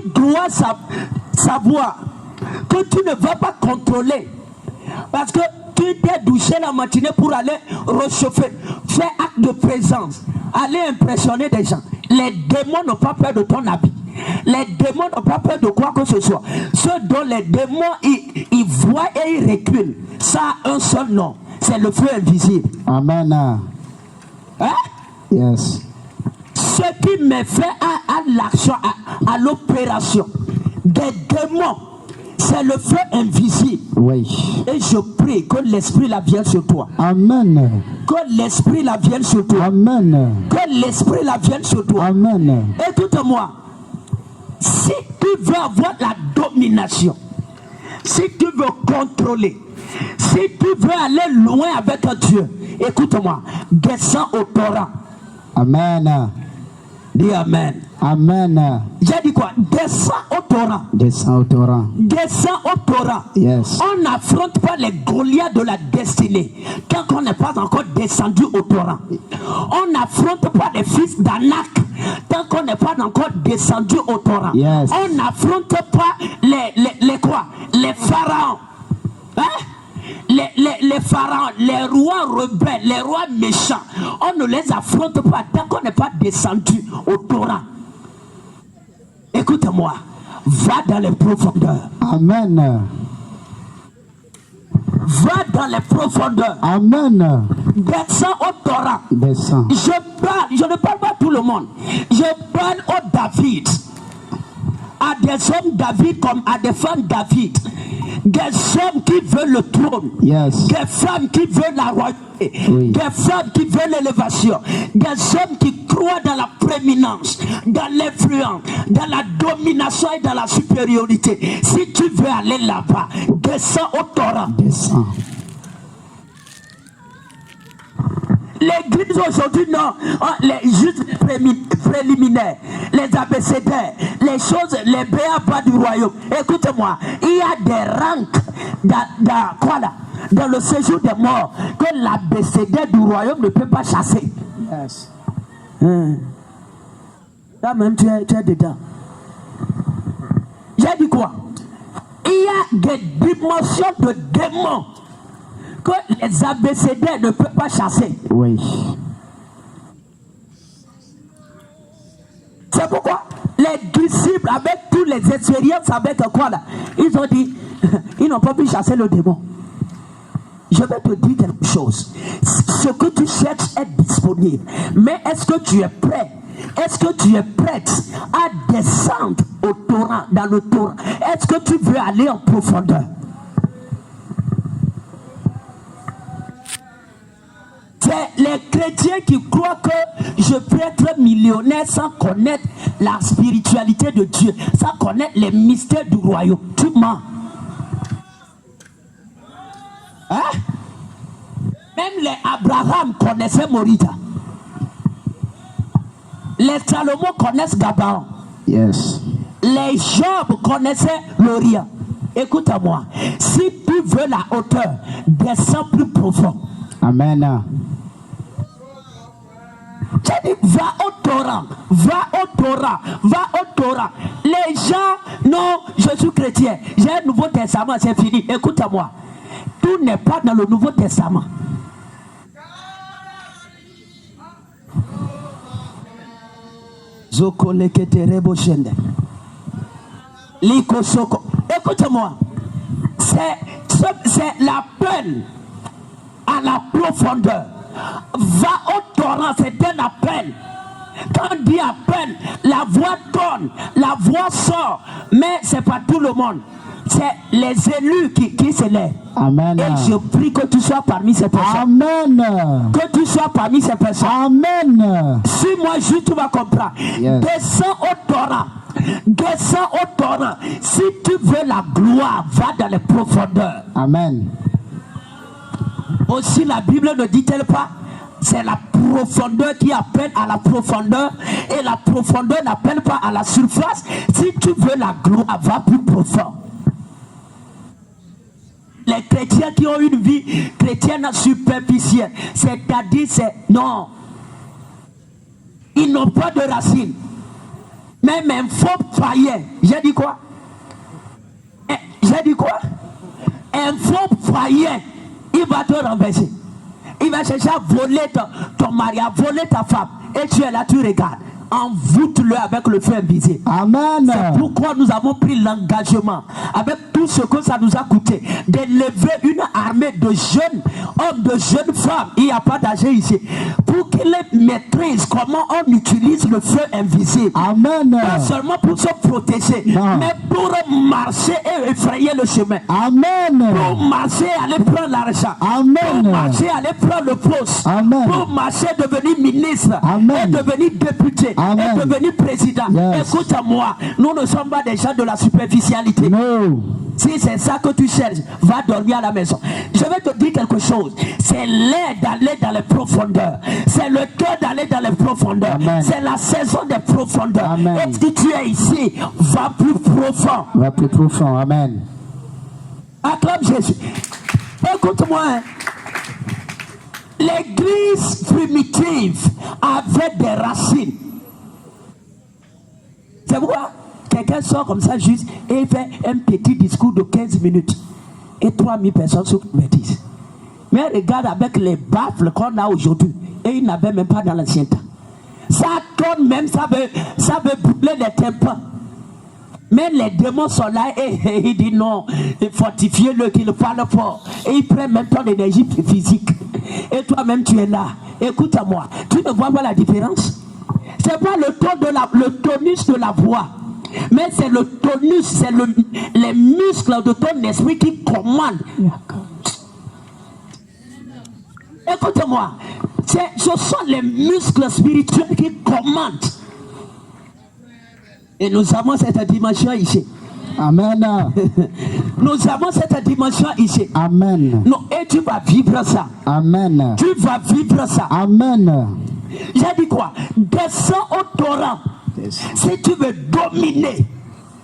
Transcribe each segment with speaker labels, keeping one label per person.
Speaker 1: tu dois savoir que tu ne vas pas contrôler. Parce que tu t'es douché la matinée pour aller réchauffer, faire acte de présence, aller impressionner des gens. Les démons n'ont pas peur de ton habit. Les démons n'ont pas peur de quoi que ce soit. Ceux dont les démons ils voient et ils reculent, ça a un seul nom, c'est le feu invisible.
Speaker 2: Amen.
Speaker 1: Hein?
Speaker 2: Yes.
Speaker 1: Ce qui me fait à l'action, à l'opération des démons, c'est le feu invisible.
Speaker 2: Oui.
Speaker 1: Et je prie que l'esprit la vienne sur toi.
Speaker 2: Amen.
Speaker 1: Que l'esprit la vienne sur toi.
Speaker 2: Amen.
Speaker 1: Que l'esprit la vienne sur toi.
Speaker 2: Amen.
Speaker 1: Écoute-moi. Si tu veux avoir la domination, si tu veux contrôler, si tu veux aller loin avec Dieu, écoute-moi, descends au Torah.
Speaker 2: Amen.
Speaker 1: Dis Amen.
Speaker 2: Amen.
Speaker 1: J'ai dit quoi? Descends au Torah.
Speaker 2: Descends au Torah.
Speaker 1: Descends au Torah.
Speaker 2: Yes.
Speaker 1: On n'affronte pas les Goliaths de la destinée tant qu'on n'est pas encore descendu au Torah. On n'affronte pas les fils d'Anak tant qu'on n'est pas encore descendu au Torah.
Speaker 2: Yes.
Speaker 1: On n'affronte pas les quoi? Les pharaons. Hein? Les pharaons, les rois rebelles, les rois méchants, on ne les affronte pas tant qu'on n'est pas descendu au Torah. Écoute-moi, va dans les profondeurs.
Speaker 2: Amen.
Speaker 1: Va dans les profondeurs.
Speaker 2: Amen.
Speaker 1: Descends au Torah.
Speaker 2: Descends.
Speaker 1: Je ne parle pas à tout le monde. Je parle au David. À des hommes David comme à des femmes David. Des hommes qui veulent le trône.
Speaker 2: Yes.
Speaker 1: Des femmes qui veulent la royauté.
Speaker 2: Oui.
Speaker 1: Des femmes qui veulent l'élévation. Des hommes qui croient dans la prééminence, dans l'influence, dans la domination et dans la supériorité. Si tu veux aller là-bas, descends au Torah.
Speaker 2: Descends.
Speaker 1: L'église aujourd'hui, non, les juste préliminaires, les abécédaires, les choses, les béabas du royaume. Écoutez-moi, il y a des rangs dans le séjour des morts que l'abécédaire du royaume ne peut pas chasser.
Speaker 2: Yes.
Speaker 1: Là même tu es dedans. J'ai dit quoi? Il y a des dimensions de démons que les abécédaires ne peuvent pas chasser.
Speaker 2: Oui.
Speaker 1: C'est pourquoi les disciples, avec toutes les expériences, avec quoi là, ils ont dit, ils n'ont pas pu chasser le démon. Je vais te dire quelque chose. Ce que tu cherches est disponible. Mais est-ce que tu es prêt? Est-ce que tu es prête à descendre au Torah, dans le Torah? Est-ce que tu veux aller en profondeur? C'est les chrétiens qui croient que je peux être millionnaire sans connaître la spiritualité de Dieu, sans connaître les mystères du royaume. Tu mens. Hein? Même les Abraham connaissaient Morita. Les Salomon connaissent Gabaon.
Speaker 2: Yes.
Speaker 1: Les Job connaissaient l'Orient. Écoute-moi, si tu veux la hauteur, descends plus profond.
Speaker 2: Amen.
Speaker 1: J'ai dit, va au Torah, va au Torah, va au Torah. Les gens, non, je suis chrétien, j'ai un Nouveau Testament, c'est fini. Écoute-moi, tout n'est pas dans le Nouveau Testament. Écoute-moi, c'est l'appel à la profondeur. Va au Torah, c'est un appel. Quand on dit appel, la voix tourne, la voix sort, mais c'est pas tout le monde. C'est les élus qui se lèvent.
Speaker 2: Amen.
Speaker 1: Et je prie que tu sois parmi ces personnes.
Speaker 2: Amen.
Speaker 1: Que tu sois parmi ces personnes.
Speaker 2: Amen.
Speaker 1: Suis-moi juste, tu vas comprendre.
Speaker 2: Yes.
Speaker 1: Descends au Torah. Descends au Torah. Si tu veux la gloire, va dans les profondeurs.
Speaker 2: Amen.
Speaker 1: Aussi la Bible ne dit-elle pas, c'est la profondeur qui appelle à la profondeur et la profondeur n'appelle pas à la surface. Si tu veux la gloire, va plus profond. Les chrétiens qui ont une vie chrétienne superficielle, c'est-à-dire non, ils n'ont pas de racines. Mais Même un faux païen. J'ai dit quoi? J'ai dit quoi? Un faux païen, il va te renverser. Il va chercher à voler ton mari, à voler ta femme. Et tu es là, tu regardes. Envoûte-le avec le feu invisible.
Speaker 2: Amen.
Speaker 1: C'est pourquoi nous avons pris l'engagement, avec tout ce que ça nous a coûté, d'élever une armée de jeunes hommes, de jeunes femmes. Il n'y a pas d'âge ici. Pour qu'ils maîtrisent comment on utilise le feu invisible.
Speaker 2: Amen.
Speaker 1: Pas seulement pour se protéger,
Speaker 2: Non.
Speaker 1: mais pour marcher et effrayer le chemin.
Speaker 2: Amen.
Speaker 1: Pour marcher, aller prendre l'argent.
Speaker 2: Amen.
Speaker 1: Pour marcher, aller prendre le poste.
Speaker 2: Amen.
Speaker 1: Pour marcher, devenir ministre.
Speaker 2: Amen.
Speaker 1: Et devenir député.
Speaker 2: Amen.
Speaker 1: Et devenir président.
Speaker 2: Yes.
Speaker 1: Écoute-moi, nous ne sommes pas des gens de la superficialité.
Speaker 2: No.
Speaker 1: Si c'est ça que tu cherches, va dormir à la maison. Je vais te dire quelque chose. C'est l'heure d'aller dans les profondeurs. C'est le temps d'aller dans les profondeurs.
Speaker 2: Amen.
Speaker 1: C'est la saison des profondeurs.
Speaker 2: Amen.
Speaker 1: Et si tu es ici, va plus profond.
Speaker 2: Va plus profond. Amen.
Speaker 1: Acclame Jésus. Écoute-moi. Hein. L'église primitive avait des racines. C'est pourquoi quelqu'un sort comme ça juste et il fait un petit discours de 15 minutes. Et 3000 personnes se bêtisent. Mais regarde avec les baffles qu'on a aujourd'hui. Et il n'avait même pas dans l'ancien temps. Ça tourne même, ça veut brûler les tympans. Mais les démons sont là et il dit non, fortifiez-le qu'il parle fort. Et il prend même ton énergie physique. Et toi-même tu es là. Écoute-moi, tu ne vois pas la différence? C'est pas le tonus de la voix. Mais c'est le tonus, c'est les muscles de ton esprit qui commandent. Écoute-moi, ce sont les muscles spirituels qui commandent. Et nous avons cette dimension ici.
Speaker 2: Amen.
Speaker 1: Nous avons cette dimension ici.
Speaker 2: Amen.
Speaker 1: Non, et tu vas vivre ça.
Speaker 2: Amen.
Speaker 1: Tu vas vivre ça.
Speaker 2: Amen.
Speaker 1: J'ai dit quoi? Descends au torrent.
Speaker 2: Yes.
Speaker 1: Si tu veux dominer,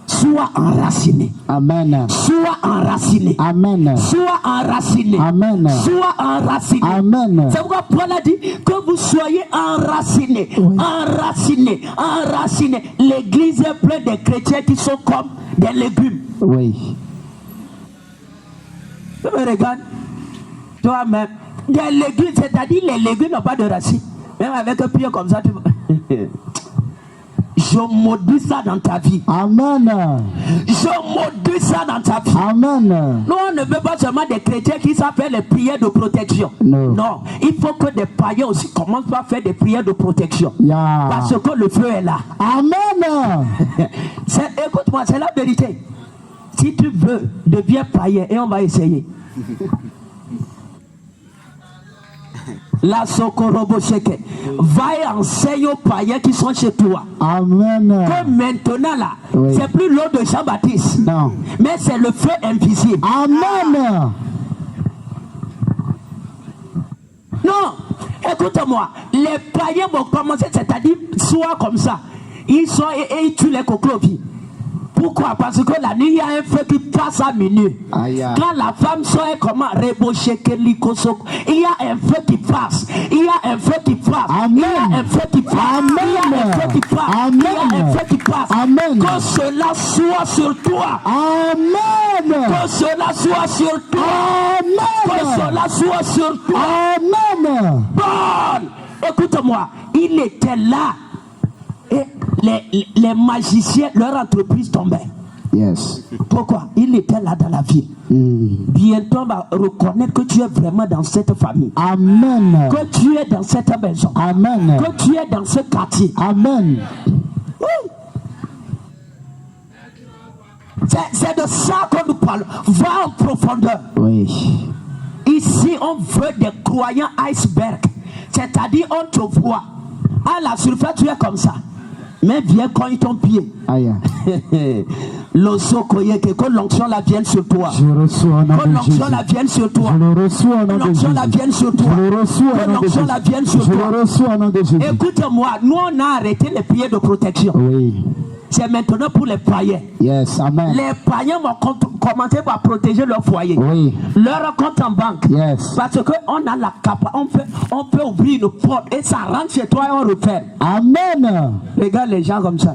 Speaker 1: sois enraciné.
Speaker 2: Amen.
Speaker 1: Sois enraciné.
Speaker 2: Amen.
Speaker 1: Sois enraciné.
Speaker 2: Amen.
Speaker 1: Sois enraciné.
Speaker 2: Amen.
Speaker 1: C'est pourquoi Paul a dit que vous soyez enracinés.
Speaker 2: Oui.
Speaker 1: Enracinés. Enracinés. L'église est pleine de chrétiens qui sont comme des légumes.
Speaker 2: Oui.
Speaker 1: Tu me regardes? Toi-même. Des légumes, c'est-à-dire les légumes n'ont pas de racines. Même avec un pied comme ça, tu je maudis ça dans ta vie.
Speaker 2: Amen.
Speaker 1: Je maudis ça dans ta vie.
Speaker 2: Amen.
Speaker 1: Nous, on ne veut pas seulement des chrétiens qui savent faire les prières de protection.
Speaker 2: No.
Speaker 1: Non, il faut que des païens aussi commencent par faire des prières de protection.
Speaker 2: Yeah.
Speaker 1: Parce que le feu est là.
Speaker 2: Amen.
Speaker 1: Écoute-moi, c'est la vérité. Si tu veux, deviens païen et on va essayer. La Sokorobo Sheke. Va et enseigne aux païens qui sont chez toi.
Speaker 2: Amen.
Speaker 1: Que maintenant là,
Speaker 2: Oui.
Speaker 1: c'est plus l'eau de Jean-Baptiste.
Speaker 2: Non.
Speaker 1: Mais c'est le feu invisible.
Speaker 2: Amen.
Speaker 1: Non, écoute-moi. Les païens vont commencer, c'est-à-dire, soit comme ça. Ils sont et ils tuent les coquelicots. Pourquoi? Parce que la nuit, il y a un feu qui passe à minuit.
Speaker 2: Aïe.
Speaker 1: Quand la femme sort, comment rebocher il y a un feu qui passe. Il y a un feu qui passe.
Speaker 2: Amen.
Speaker 1: Il y a un feu qui passe.
Speaker 2: Amen.
Speaker 1: Il y a un feu qui passe.
Speaker 2: Amen.
Speaker 1: Il y a un feu qui passe.
Speaker 2: Amen.
Speaker 1: Que cela soit sur toi.
Speaker 2: Amen.
Speaker 1: Que cela soit sur toi. Que
Speaker 2: Amen.
Speaker 1: cela soit sur toi.
Speaker 2: Amen.
Speaker 1: Paul, écoute-moi, il était là. Et les magiciens, leur entreprise tombait.
Speaker 2: Yes.
Speaker 1: Pourquoi? Il était là dans la ville. Bientôt, on va reconnaître que tu es vraiment dans cette famille.
Speaker 2: Amen.
Speaker 1: Que tu es dans cette maison.
Speaker 2: Amen.
Speaker 1: Que tu es dans ce quartier.
Speaker 2: Amen.
Speaker 1: Oui. C'est de ça que nous parlons. Va en profondeur.
Speaker 2: Oui.
Speaker 1: Ici, on veut des croyants iceberg. C'est-à-dire, on te voit. À la surface, tu es comme ça. Mais viens cogner ton pied.
Speaker 2: Aïe.
Speaker 1: L'osso koyeke, que l'onction la vienne sur toi.
Speaker 2: Je reçois au nom
Speaker 1: Que
Speaker 2: de
Speaker 1: l'onction
Speaker 2: Jésus.
Speaker 1: la vienne sur toi.
Speaker 2: Je le reçois au nom
Speaker 1: Que
Speaker 2: de
Speaker 1: l'onction la
Speaker 2: Jésus.
Speaker 1: vienne sur toi.
Speaker 2: Je le reçois au
Speaker 1: Que
Speaker 2: nom de
Speaker 1: l'onction la vienne sur
Speaker 2: Jésus. Je
Speaker 1: toi.
Speaker 2: le reçois au nom de Jésus.
Speaker 1: Écoute-moi, nous on a arrêté les prières de protection.
Speaker 2: Oui.
Speaker 1: C'est maintenant pour les païens.
Speaker 2: Yes. Amen.
Speaker 1: Les païens vont commencer par protéger leur foyer.
Speaker 2: Oui.
Speaker 1: Leur compte en banque.
Speaker 2: Yes.
Speaker 1: Parce qu'on a la capacité, on peut ouvrir une porte et ça rentre chez toi et on referme.
Speaker 2: Amen.
Speaker 1: Regarde les gens comme ça.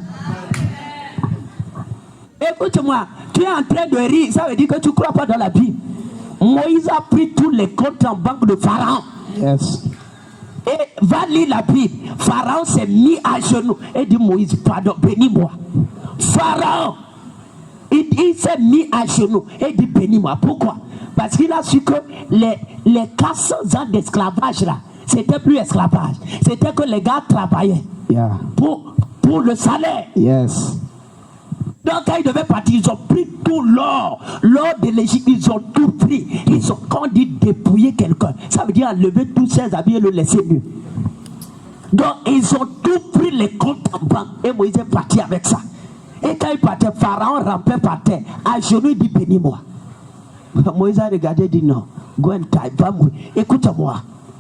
Speaker 1: Écoute-moi, tu es en train de rire, ça veut dire que tu ne crois pas dans la Bible. Moïse a pris tous les comptes en banque de Pharaon.
Speaker 2: Yes.
Speaker 1: Et va lire la Bible. Pharaon s'est mis à genoux et dit Moïse, pardon, bénis-moi. Pharaon, il s'est mis à genoux et dit bénis-moi. Pourquoi? Parce qu'il a su que les 400 ans d'esclavage là, c'était plus esclavage. C'était que les gars travaillaient pour le salaire.
Speaker 2: Yes.
Speaker 1: Donc quand ils devaient partir, ils ont pris tout l'or de l'Égypte, ils ont tout pris. Ils ont, quand on dit dépouiller quelqu'un, ça veut dire enlever tous ses habits et le laisser nu. Donc ils ont tout pris les comptes en banque et Moïse est parti avec ça. Et quand il partait, Pharaon rampait par terre, à genoux il dit bénis-moi. Moïse a regardé et dit non, go and die, va mourir. Écoute-moi,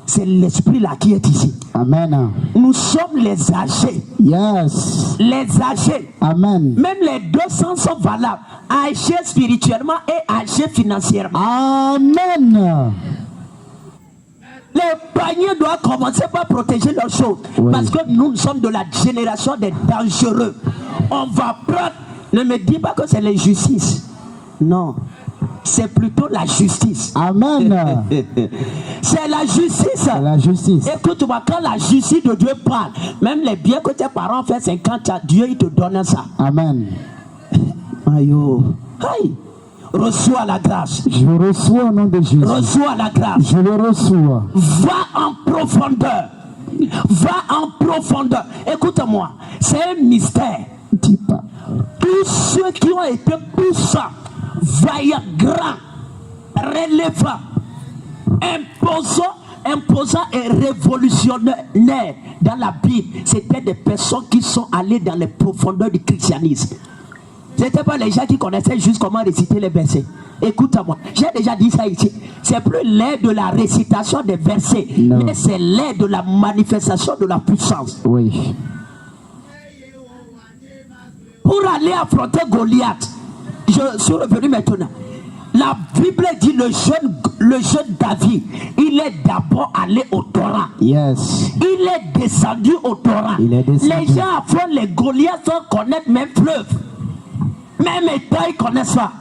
Speaker 1: c'est l'esprit là qui est ici.
Speaker 2: Amen.
Speaker 1: Nous sommes les âgés.
Speaker 2: Yes.
Speaker 1: Les âgés.
Speaker 2: Amen.
Speaker 1: Même les deux sens sont valables. Âgés spirituellement et âgés financièrement.
Speaker 2: Amen.
Speaker 1: Les paniers doivent commencer par protéger leurs choses.
Speaker 2: Oui.
Speaker 1: Parce que nous sommes de la génération des dangereux. On va prendre. Ne me dis pas que c'est l'injustice. Non. C'est plutôt la justice.
Speaker 2: Amen.
Speaker 1: C'est la justice.
Speaker 2: C'est la justice.
Speaker 1: Écoute-moi, quand la justice de Dieu parle, même les biens que tes parents ont fait 50 ans, Dieu il te donne ça.
Speaker 2: Amen.
Speaker 1: Aïe. Aïe. Reçois la grâce.
Speaker 2: Je reçois au nom de Jésus.
Speaker 1: Reçois la grâce.
Speaker 2: Je le reçois.
Speaker 1: Va en profondeur. Va en profondeur. Écoute-moi, c'est un mystère.
Speaker 2: Dis pas.
Speaker 1: Tous ceux qui ont été puissants, vaillants, grands, relevants, imposants et révolutionnaires dans la Bible, c'était des personnes qui sont allées dans les profondeurs du christianisme. Ce n'étaient pas les gens qui connaissaient juste comment réciter les versets. Écoute-moi, j'ai déjà dit ça ici. C'est plus l'ère de la récitation des versets, mais c'est l'ère de la manifestation de la puissance.
Speaker 2: Oui.
Speaker 1: Pour aller affronter Goliath, je suis revenu maintenant. La Bible dit le jeune David, il est d'abord allé au Torah.
Speaker 2: Yes.
Speaker 1: Il est descendu au Torah.
Speaker 2: Il est descendu.
Speaker 1: Les gens affrontent les Goliaths sans connaître même fleuve. Même état, ils ne connaissent pas.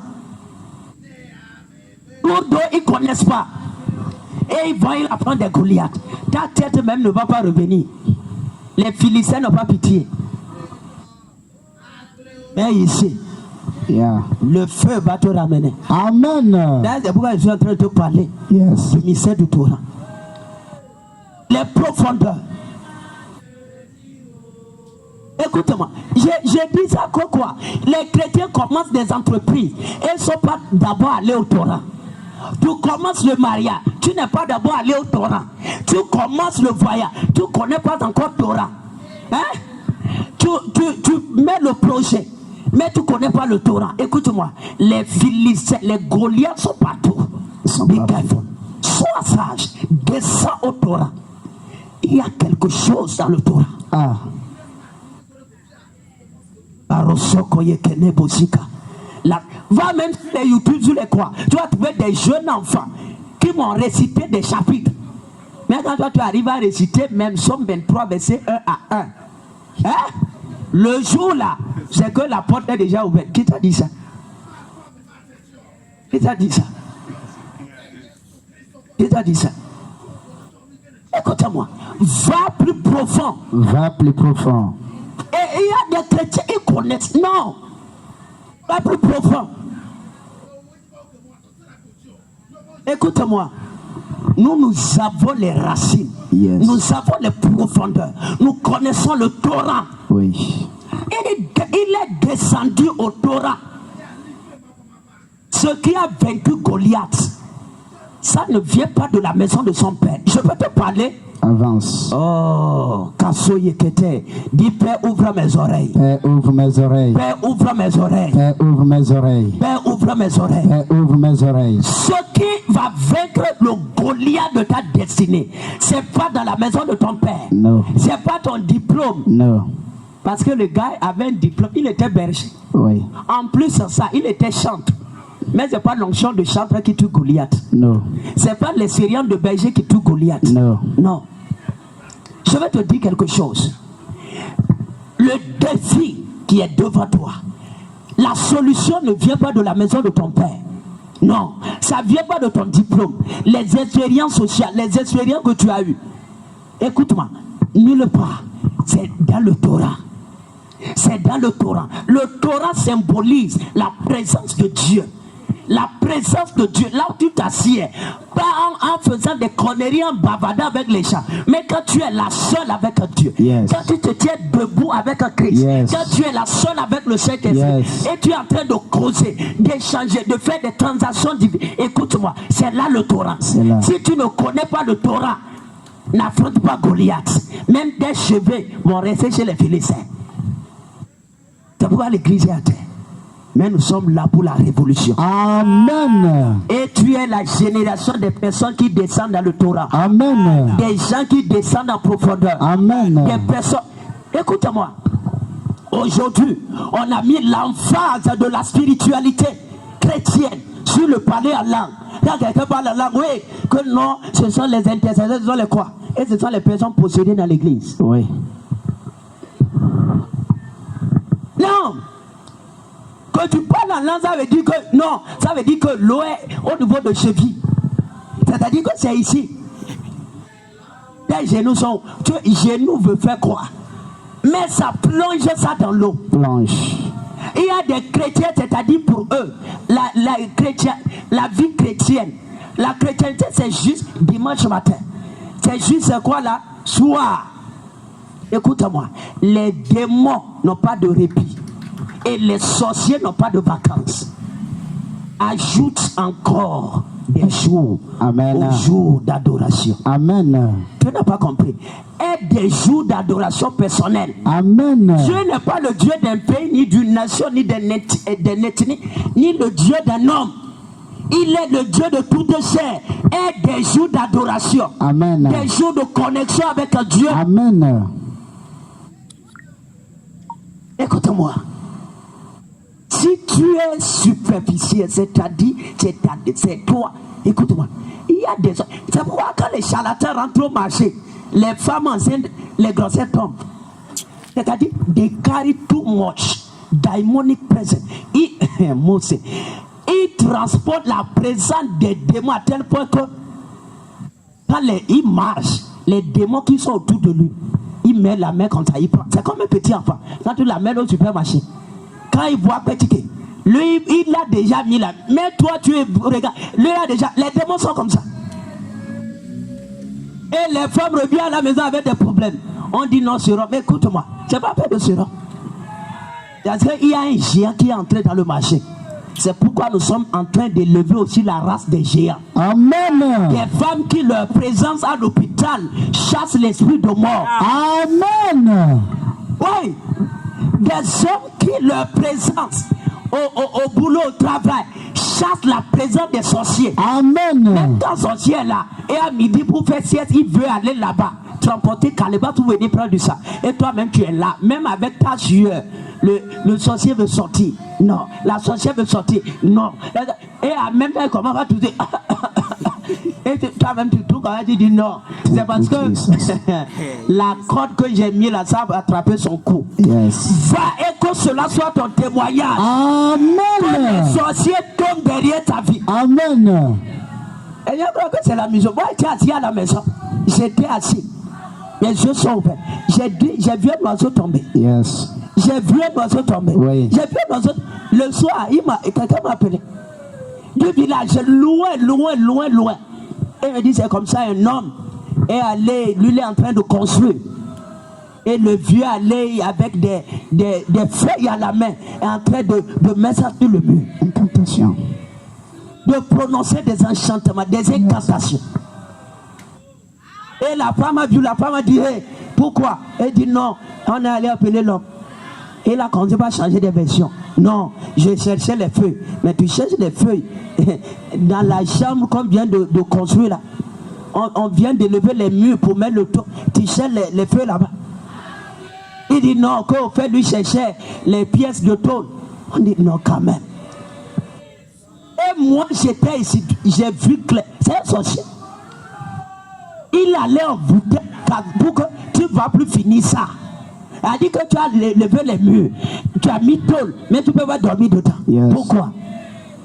Speaker 1: Pour d'eau, ils ne connaissent pas. Et ils vont apprendre des Goliaths. Ta tête même ne va pas revenir. Les Philistins n'ont pas pitié. Mais ici, le feu va te ramener.
Speaker 2: Amen.
Speaker 1: C'est pourquoi je suis en train de te parler du mystère du Torah. Les profondeurs. Écoute-moi, j'ai dit ça quoi? Les chrétiens commencent des entreprises et ils ne sont pas d'abord allés au Torah. Tu commences le mariage, tu n'es pas d'abord allé au Torah. Tu commences le voyage, tu ne connais pas encore Torah. Hein? Tu mets le projet, mais tu ne connais pas le Torah. Écoute-moi, les Philistins, les Goliaths sont partout. Sois sage, descends au Torah. Il y a quelque chose dans le Torah. Va même sur les YouTube, sur les croix. Tu vas trouver des jeunes enfants qui vont réciter des chapitres. Mais quand toi tu arrives à réciter même Somme 23, verset 1 à 1. Hein? Le jour là, c'est que la porte est déjà ouverte. Qui t'a dit ça? Qui t'a dit ça? Qui t'a dit ça? Écoute-moi, va plus profond.
Speaker 2: Va plus profond.
Speaker 1: Et il y a des chrétiens qui connaissent. Non. Va plus profond. Écoute-moi. Nous avons les racines.
Speaker 2: Yes.
Speaker 1: Nous avons les profondeurs. Nous connaissons le Torah.
Speaker 2: Oui.
Speaker 1: Il est descendu au Torah. Ce qui a vaincu Goliath, ça ne vient pas de la maison de son père. Je peux te parler?
Speaker 2: Avance.
Speaker 1: Oh, Kassoyekete. Dis Père, ouvre mes oreilles.
Speaker 2: Père, ouvre mes oreilles.
Speaker 1: Père, ouvre mes oreilles.
Speaker 2: Père, ouvre mes oreilles.
Speaker 1: Père, ouvre mes oreilles.
Speaker 2: Père, ouvre mes oreilles.
Speaker 1: Ce qui va vaincre le Goliath de ta destinée, c'est pas dans la maison de ton père.
Speaker 2: Non.
Speaker 1: C'est pas ton diplôme.
Speaker 2: Non.
Speaker 1: Parce que le gars avait un diplôme, il était berger.
Speaker 2: Oui.
Speaker 1: En plus de ça, il était chanteur. Mais c'est pas l'onction de chanteur qui tue Goliath.
Speaker 2: Non.
Speaker 1: C'est pas l'expérience de berger qui tue Goliath.
Speaker 2: Non.
Speaker 1: Non. Je vais te dire quelque chose. Le défi qui est devant toi, La solution ne vient pas de la maison de ton père. Non, ça ne vient pas de ton diplôme. Les expériences sociales, les expériences que tu as eues. Écoute-moi, nulle part. C'est dans le Torah. C'est dans le Torah. Le Torah symbolise la présence de Dieu. La présence de Dieu, là où tu t'assieds, pas en faisant des conneries, en bavardant avec les gens, mais quand tu es la seule avec Dieu, quand tu te tiens debout avec Christ, quand tu es la seule avec le Saint-Esprit, et tu es en train de causer, d'échanger, de faire des transactions divines. Écoute-moi, c'est là le Torah. Si tu ne connais pas le Torah, n'affronte pas Goliath. Même tes cheveux vont rester chez les Philistins. C'est pourquoi l'église est à terre. Mais nous sommes là pour la révolution.
Speaker 2: Amen.
Speaker 1: Et tu es la génération des personnes qui descendent dans le Torah.
Speaker 2: Amen.
Speaker 1: Des gens qui descendent en profondeur.
Speaker 2: Amen.
Speaker 1: Des personnes. Écoute-moi. Aujourd'hui, on a mis l'emphase de la spiritualité chrétienne sur le parler en langue. Quand quelqu'un parle en langue, oui, que non, ce sont les intercesseurs, ce sont les quoi? Et ce sont les personnes possédées dans l'église.
Speaker 2: Oui.
Speaker 1: Non. Que tu parles en langue, ça veut dire que non, ça veut dire que l'eau est au niveau de cheville. C'est-à-dire que c'est ici. Tes genoux sont. Les genoux veut faire quoi? Mais ça plonge ça dans l'eau.
Speaker 2: Plonge.
Speaker 1: Il y a des chrétiens, c'est-à-dire pour eux, la vie chrétienne. La chrétienté, c'est juste dimanche matin. C'est juste quoi là? Soir. Écoute-moi. Les démons n'ont pas de répit. Et les sorciers n'ont pas de vacances. Ajoute encore des jours.
Speaker 2: Amen.
Speaker 1: Aux jours d'adoration.
Speaker 2: Amen.
Speaker 1: Tu n'as pas compris. Et des jours d'adoration personnelle.
Speaker 2: Amen.
Speaker 1: Dieu n'est pas le Dieu d'un pays, ni d'une nation, ni d'un ethnie, ni le Dieu d'un homme. Il est le Dieu de toute chair. Et des jours d'adoration.
Speaker 2: Amen.
Speaker 1: Des jours de connexion avec Dieu.
Speaker 2: Amen.
Speaker 1: Écoute-moi. Si tu es superficiel, c'est-à-dire, c'est toi. Écoute-moi. Il y a des gens. C'est pourquoi quand les charlatans rentrent au marché, les femmes enceintes, les grossesses tombent. C'est-à-dire, they carry too much demonic presence. Ils transportent la présence des démons à tel point que quand il marche, les démons qui sont autour de lui, il met la main comme ça, il prend. C'est comme un petit enfant. Quand tu la mets au supermarché, quand il voit petit, lui, il a déjà mis la. Mais toi, tu es. Regarde, lui a déjà. Les démons sont comme ça. Et les femmes reviennent à la maison avec des problèmes. On dit non, sérum. Mais écoute-moi, c'est pas fait de sérum. Parce qu'il y a un géant qui est entré dans le marché. C'est pourquoi nous sommes en train d'élever aussi la race des géants.
Speaker 2: Amen.
Speaker 1: Des femmes qui, leur présence à l'hôpital, chassent l'esprit de mort.
Speaker 2: Amen.
Speaker 1: Oui. Des hommes qui, leur présence au boulot, au travail, chassent la présence des sorciers.
Speaker 2: Amen.
Speaker 1: Même quand sorcier est là, et à midi pour faire sieste, il veut aller là-bas, transporter Caleba pour venir prendre du sang. Et toi-même, tu es là, même avec ta sueur. Le sorcier veut sortir. Non. La sorcière veut sortir. Non. Et à même temps, comment va tu dire? Et toi-même, tu trouves quand tu dis non. C'est parce que la corde que j'ai mis là, ça va attraper son cou.
Speaker 2: Yes.
Speaker 1: Va et que cela soit ton témoignage.
Speaker 2: Amen.
Speaker 1: Que les sorciers tombent derrière ta vie.
Speaker 2: Amen.
Speaker 1: Et je crois que c'est la maison. Moi, j'étais assis à la maison. J'étais assis. Les yeux sont ouverts. J'ai vu un oiseau tomber.
Speaker 2: Yes.
Speaker 1: J'ai vu un oiseau tomber.
Speaker 2: Oui.
Speaker 1: J'ai vu un oiseau. Le soir, quelqu'un m'a appelé. Du village, loin. Et il me dit, c'est comme ça un homme. Et allé, lui, il est en train de construire. Et le vieux allait avec des feuilles à la main. Et en train de mettre ça sur le mur.
Speaker 2: Incantation.
Speaker 1: De prononcer des enchantements, des incantations. Et la femme a vu, la femme a dit, hey, pourquoi? Elle dit non, on est allé appeler l'homme. Et là, quand on ne va changer de version. Non, je cherchais les feuilles. Mais tu cherches les feuilles. Dans la chambre qu'on vient de construire là. On vient d'élever les murs pour mettre le toit. Tu cherches les feuilles là-bas. Il dit non, qu'au fait lui chercher les pièces de tôle. On dit non quand même. Et moi j'étais ici, j'ai vu clair. C'est un sorcier. Il allait envoûter pour que tu ne vas plus finir ça. a dit que tu as levé les murs, tu as mis tôle, mais tu ne peux pas dormir dedans.
Speaker 2: Yes.
Speaker 1: Pourquoi?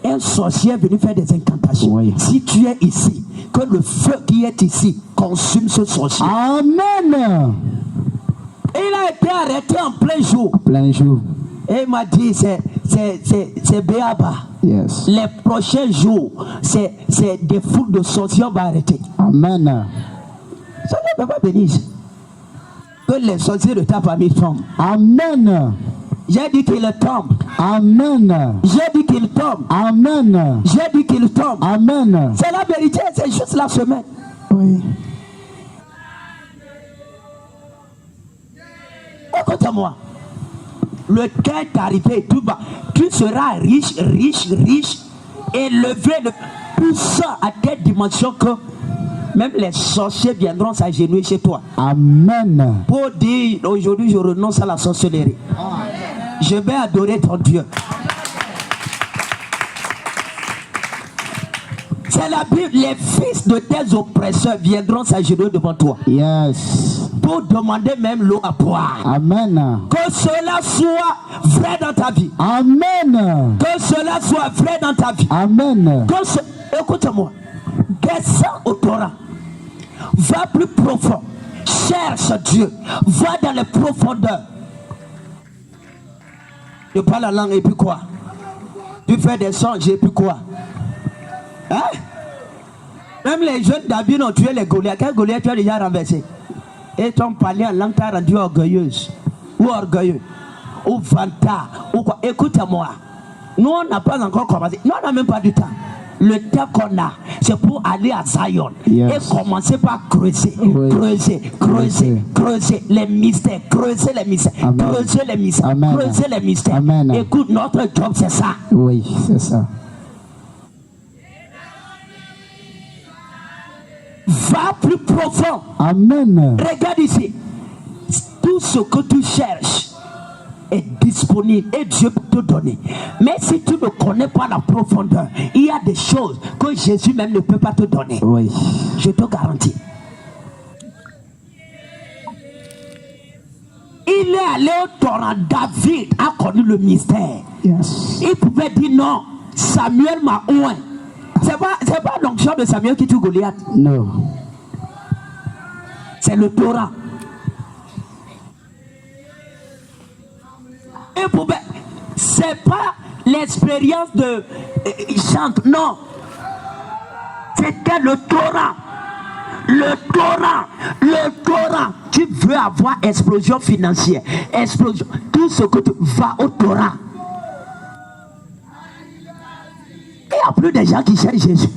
Speaker 1: Un sorcier est venu faire des incantations.
Speaker 2: Oui.
Speaker 1: Si tu es ici, que le feu qui est ici consume ce sorcier.
Speaker 2: Amen.
Speaker 1: Et il a été arrêté en plein jour.
Speaker 2: Plein jour.
Speaker 1: Et il m'a dit, c'est Béaba.
Speaker 2: Yes.
Speaker 1: Les prochains jours, c'est des foules de sorciers on va arrêter.
Speaker 2: Amen.
Speaker 1: Ça ne peut pas bénir. Que les sorciers de ta famille tombent.
Speaker 2: Amen.
Speaker 1: J'ai dit qu'il tombe.
Speaker 2: Amen.
Speaker 1: J'ai dit qu'il tombe.
Speaker 2: Amen.
Speaker 1: J'ai dit qu'il tombe.
Speaker 2: Amen.
Speaker 1: C'est la vérité, c'est juste la semaine.
Speaker 2: Oui.
Speaker 1: Écoute-moi. Le temps est arrivé, tu seras riche, riche, riche, élevé, puissant à telle dimension que même les sorciers viendront s'agenouiller chez toi.
Speaker 2: Amen.
Speaker 1: Pour dire, aujourd'hui je renonce à la sorcellerie. Je vais adorer ton Dieu. C'est la Bible, les fils de tes oppresseurs viendront s'agenouiller devant toi.
Speaker 2: Yes.
Speaker 1: Pour demander même l'eau à boire.
Speaker 2: Amen.
Speaker 1: Que cela soit vrai dans ta vie.
Speaker 2: Amen.
Speaker 1: Que cela soit vrai dans ta vie.
Speaker 2: Amen.
Speaker 1: Écoute-moi. Descends au Torah. Va plus profond. Cherche Dieu. Va dans les profondeurs. Tu parles la langue et puis quoi? Tu fais des songes et puis quoi? Hein? Même les jeunes David ont tué les Goliaths. Quel Goliath tu as déjà renversé? Et ton parler en langue t'a rendu orgueilleuse. Ou orgueilleux. Ou vantard. Ou quoi? Écoute-moi. Nous on n'a pas encore commencé. Nous on n'a même pas du temps. Le temps qu'on a, c'est pour aller à Zion.
Speaker 2: Yes.
Speaker 1: Et commencer par creuser.
Speaker 2: Oui.
Speaker 1: Creuser les mystères. Creuser les mystères.
Speaker 2: Amen.
Speaker 1: Creuser les mystères.
Speaker 2: Amen.
Speaker 1: Creuser les mystères.
Speaker 2: Amen.
Speaker 1: Écoute, notre job c'est ça.
Speaker 2: Oui, c'est ça.
Speaker 1: Va plus profond.
Speaker 2: Amen.
Speaker 1: Regarde ici. Tout ce que tu cherches est disponible et Dieu peut te donner. Mais si tu ne connais pas la profondeur, il y a des choses que Jésus même ne peut pas te donner.
Speaker 2: Oui.
Speaker 1: Je te garantis. Il est allé au torrent. David a connu le mystère.
Speaker 2: Yes.
Speaker 1: Il pouvait dire non, Samuel m'a oint. C'est pas l'onction de Samuel qui tue Goliath.
Speaker 2: Non.
Speaker 1: C'est le Torah. Et pouvait. C'est pas l'expérience de chante, non. C'était le Torah. Le Torah. Tu veux avoir explosion financière, explosion. Tout ce que tu vas au Torah. Il n'y a plus de gens qui cherchent Jésus.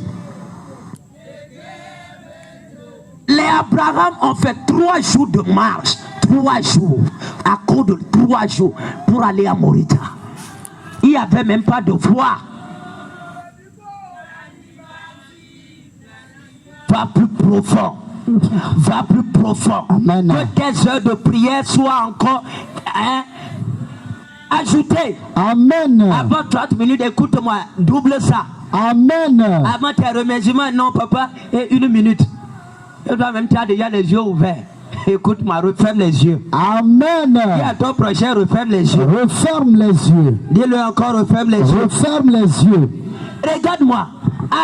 Speaker 1: Les Abraham ont fait 3 jours de marche. 3 jours. À cause de 3 jours pour aller à Morita. Il n'y avait même pas de voie. Va plus profond. Va plus profond.
Speaker 2: Amen.
Speaker 1: Que tes heures de prière soient encore ajoutées.
Speaker 2: Amen.
Speaker 1: Avant 30 minutes, écoute-moi, double ça.
Speaker 2: Amen.
Speaker 1: Avant tes remerciements, non papa, et 1 minute. Et toi-même, tu as déjà les yeux ouverts. Écoute-moi, referme les yeux.
Speaker 2: Amen.
Speaker 1: Dis à ton prochain, referme les yeux.
Speaker 2: Referme les yeux.
Speaker 1: Dis-le encore, referme les yeux.
Speaker 2: Referme les yeux.
Speaker 1: Regarde-moi.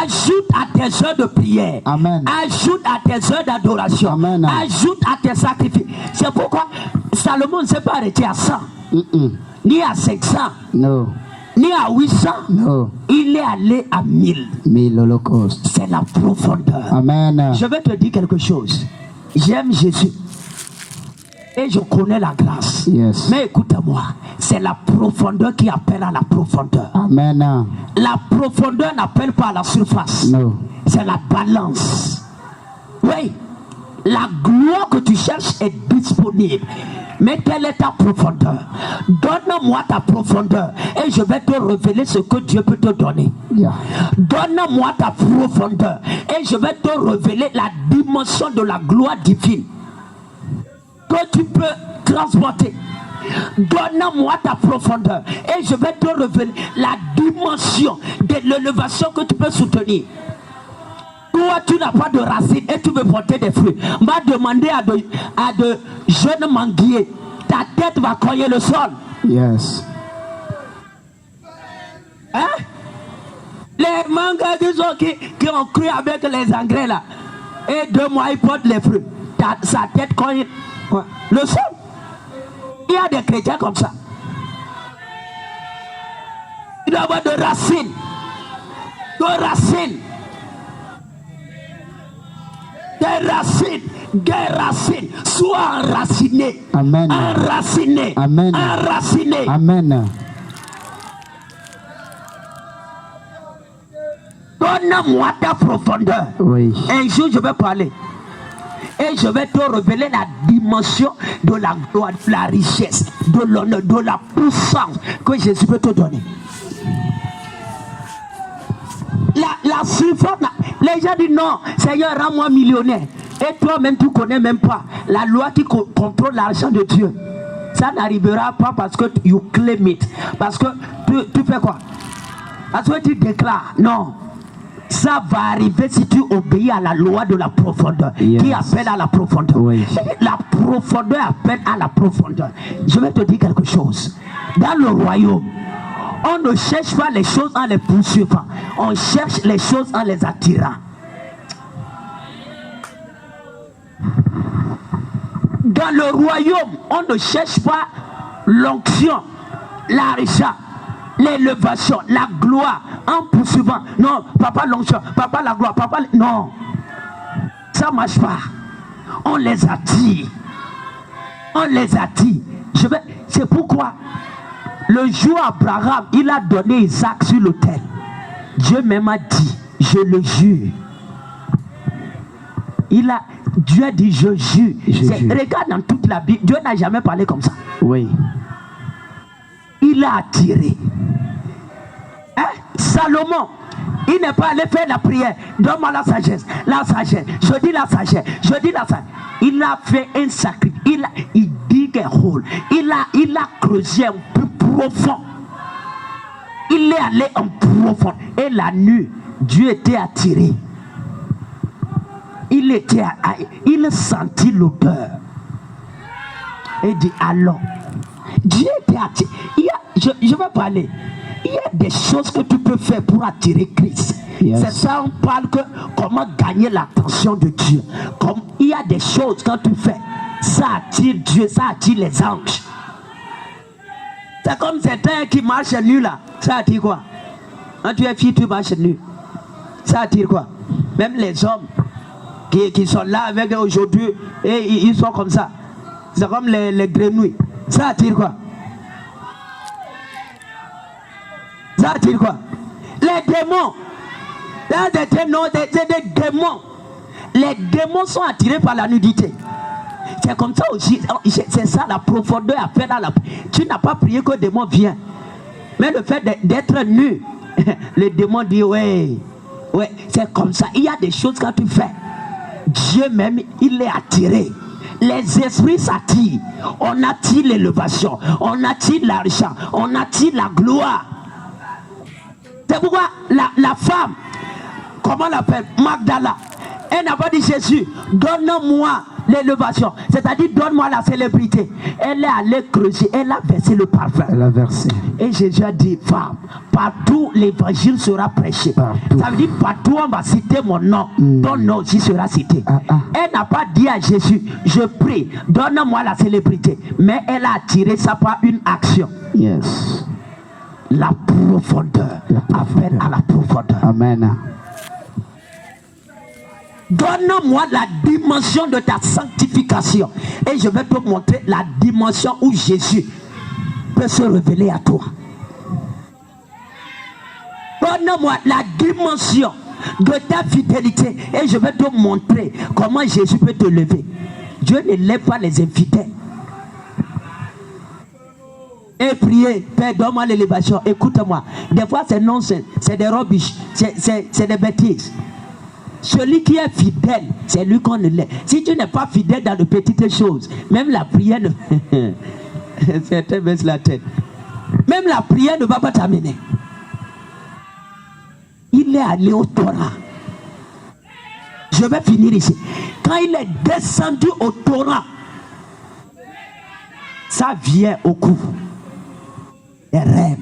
Speaker 1: Ajoute à tes heures de prière.
Speaker 2: Amen.
Speaker 1: Ajoute à tes heures d'adoration.
Speaker 2: Amen.
Speaker 1: Ajoute à tes sacrifices. C'est pourquoi Salomon ne s'est pas arrêté à 100. Ni à 500.
Speaker 2: Non.
Speaker 1: Ni à 800.
Speaker 2: Non.
Speaker 1: Il est allé à 1000.
Speaker 2: 1000 holocaustes.
Speaker 1: C'est la profondeur.
Speaker 2: Amen.
Speaker 1: Je vais te dire quelque chose. J'aime Jésus. Et je connais la grâce.
Speaker 2: Yes.
Speaker 1: Mais écoute-moi, c'est la profondeur qui appelle à la profondeur.
Speaker 2: Amen.
Speaker 1: La profondeur n'appelle pas à la surface.
Speaker 2: Non.
Speaker 1: C'est la balance. Oui. La gloire que tu cherches est disponible. Mais quelle est ta profondeur? Donne-moi ta profondeur et je vais te révéler ce que Dieu peut te donner.
Speaker 2: Yeah.
Speaker 1: Donne-moi ta profondeur et je vais te révéler la dimension de la gloire divine que tu peux transporter. Donne-moi ta profondeur et je vais te révéler la dimension de l'élévation que tu peux soutenir. Toi, tu n'as pas de racines et tu veux porter des fruits. M'a demandé à de jeunes manguiers ta tête va cogner le sol.
Speaker 2: Yes.
Speaker 1: Hein? Les mangas qui ont cru avec les engrais là, et 2 mois ils portent les fruits. Sa tête cogne le sol. Il y a des chrétiens comme ça. Il doit avoir de racines. De racines. Des racines. Des racines. Sois enraciné.
Speaker 2: Amen.
Speaker 1: Enraciné.
Speaker 2: Amen.
Speaker 1: Enraciné.
Speaker 2: Amen.
Speaker 1: Donne-moi ta profondeur.
Speaker 2: Oui.
Speaker 1: Un jour, je vais parler. Et je vais te révéler la dimension de la gloire, de la richesse, de l'honneur, de la puissance que Jésus peut te donner. La suivante, les gens disent non, Seigneur, rends-moi millionnaire. Et toi-même, tu ne connais même pas la loi qui contrôle l'argent de Dieu. Ça n'arrivera pas parce que you claim it. Parce que tu fais quoi? Parce que tu déclares. Non. Ça va arriver si tu obéis à la loi de la profondeur, yes, qui appelle à la profondeur. Oui. La profondeur appelle à la profondeur. Je vais te dire quelque chose. Dans le royaume, on ne cherche pas les choses en les poursuivant. On cherche les choses en les attirant. Dans le royaume, on ne cherche pas l'onction, l'argent, l'élévation, la gloire en poursuivant. Non, papa l'onction, papa la gloire, papa... Non, ça ne marche pas. On les attire. On les attire. C'est pourquoi le jour Abraham, il a donné Isaac sur l'autel. Dieu même a dit, je le jure. Dieu a dit, je jure. Regarde dans toute la Bible, Dieu n'a jamais parlé comme ça.
Speaker 2: Oui.
Speaker 1: Il a attiré. Hein? Salomon, il n'est pas allé faire la prière. Donne-moi la sagesse. La sagesse. Je dis la sagesse. Je dis la sagesse. Il a fait un sacrifice. Il dit un rôle. Il a creusé un peu profond. Il est allé en profond. Et la nuit, Dieu était attiré. Il sentit l'odeur. Et dit allons. Dieu était attiré. Je vais parler. Il y a des choses que tu peux faire pour attirer Christ. Yes. C'est ça, on parle que comment gagner l'attention de Dieu. Comme il y a des choses quand tu fais, ça attire Dieu, ça attire les anges. C'est comme certains qui marchent nu là. Ça attire quoi? Quand tu es fille, tu marches nu. Ça attire quoi? Même les hommes qui sont là avec eux aujourd'hui, et ils sont comme ça. C'est comme les grenouilles. Ça attire quoi? Ça attire quoi? Les démons. C'est des démons. Les démons sont attirés par la nudité. C'est comme ça aussi. C'est ça la profondeur à faire dans la... Tu n'as pas prié que le démon vient. Mais le fait d'être nu, le démon dit ouais, c'est comme ça. Il y a des choses quand tu fais. Dieu même, il est attiré. Les esprits s'attirent. On attire l'élévation. On attire l'argent. On attire la gloire. C'est pourquoi la femme, comment on l'appelle, Magdala, elle n'a pas dit Jésus, donne-moi l'élévation, c'est-à-dire donne-moi la célébrité. Elle est allée creuser, elle a versé le parfum.
Speaker 2: Elle a versé.
Speaker 1: Et Jésus a dit, femme, partout l'évangile sera prêché. Partout. Ça veut dire partout on va citer mon nom, ton nom aussi sera cité. Elle n'a pas dit à Jésus, je prie, donne-moi la célébrité. Mais elle a attiré ça par une action.
Speaker 2: Yes.
Speaker 1: La profondeur. Appelle à la profondeur.
Speaker 2: Amen.
Speaker 1: Donne-moi la dimension de ta sanctification. Et je vais te montrer la dimension où Jésus peut se révéler à toi. Donne-moi la dimension de ta fidélité. Et je vais te montrer comment Jésus peut te lever. Dieu ne lève pas les infidèles. Et prier, Père, donne-moi l'élévation. Écoute-moi. Des fois, c'est nonsense, c'est des rubbish, c'est des bêtises. Celui qui est fidèle, c'est lui qu'on ne l'est. Si tu n'es pas fidèle dans de petites choses, même la prière ne... Certains baissent la tête. Même la prière ne va pas t'amener. Il est allé au Torah. Je vais finir ici. Quand il est descendu au Torah, Ça vient au cou. Les rêves.